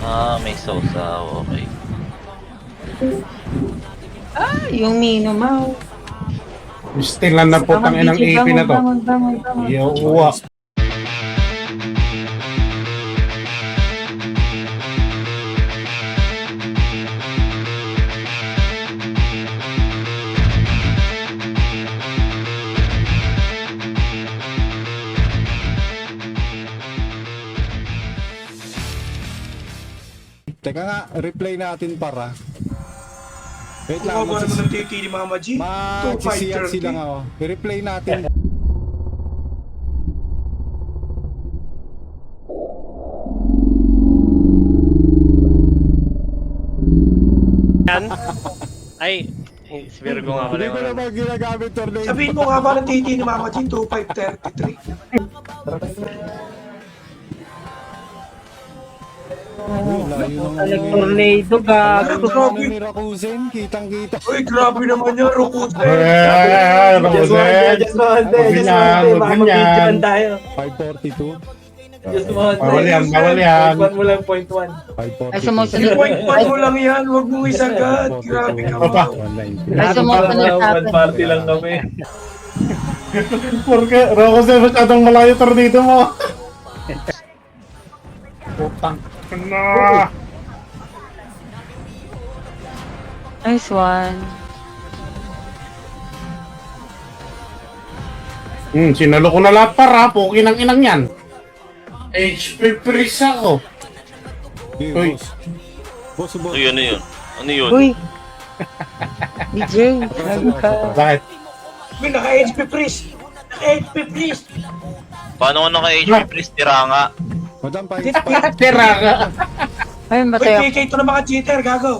Ah, may sausaw. Okay. Ah, yung Mino-Mau. Stilan na po tang inang AP na to. Iuwa. Teka nga, replay natin para. Wait lang, Bumaba naman ng titi ni Mama G. magsisiyat sila nga oh. I-replay natin. Yan. Ay, si Virgo nga pala Hindi yung ko naman ginagamit tornado. Sabihin mo nga ba ng titi ni Mama G, 2533. Tornado, gago. Ano ni Rakusen, kitang-kita. Uy, grabe naman yan, Rukuse. Ganyan. tayo. 542, Bawal yan, bawal yan. Mo lang point 1. 542. Ay, sumusunod. 3.1 mo lang yan, huwag mong isagad. Grabe ka Papa. ba? 190. Ay, sumusunod sa akin. Party lang kami. Porque, Rocose, masyadong malayo tornado mo. Putang. Na. Nice one. Sinalo ko na lahat para, puki ng inang yan. HP freeze ako. Uy. Boss, boss. Uy, ano yun? Ano yun? Uy. DJ, gago ka. Bakit? May naka-HP freeze. Naka-HP freeze. Paano ko naka-HP please? Tira nga. Madam, Tira ka. Ay, Uy, matay ako. PK ito ng mga cheater, gago.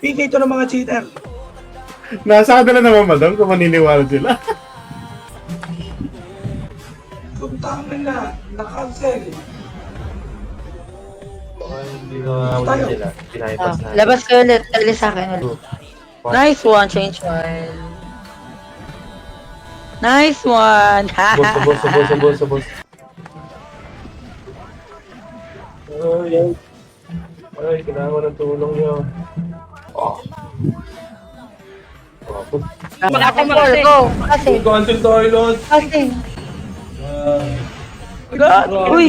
PK ito ng mga cheater. Nasa kanila naman, madam, kung maniniwala sila. Puntang na, na-cancel. Hindi na Tayo. sila. Ah, Pinahipas na. labas ka ulit. Alis sa akin ulit. Nice one, change one. Nice one. Boss. Ay, kailangan ko ng tulong nyo. Makatakol ko. Kasi. Content toilet. Kasi. Uy,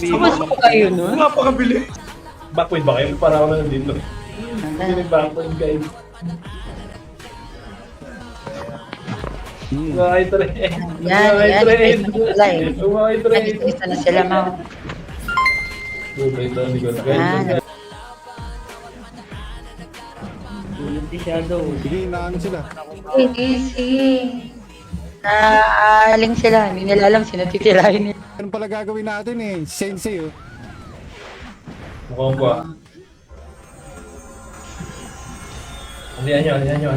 kamusta ko kayo nun? Napakabili. Backpoint ba kayo? Para ako na nandito. Hindi nag-backpoint guys. Mga trade. Yan, yan. Wala eh. Mga trade. Nag-isa na sila, Mau. Ito, hindi ko na Yan. Sige, inaano sila. Easy. Naaling sila. Hindi nila alam sino titirahin nila. Ano pala gagawin natin eh? Sensei oh. Mukhang ba? Alihan nyo.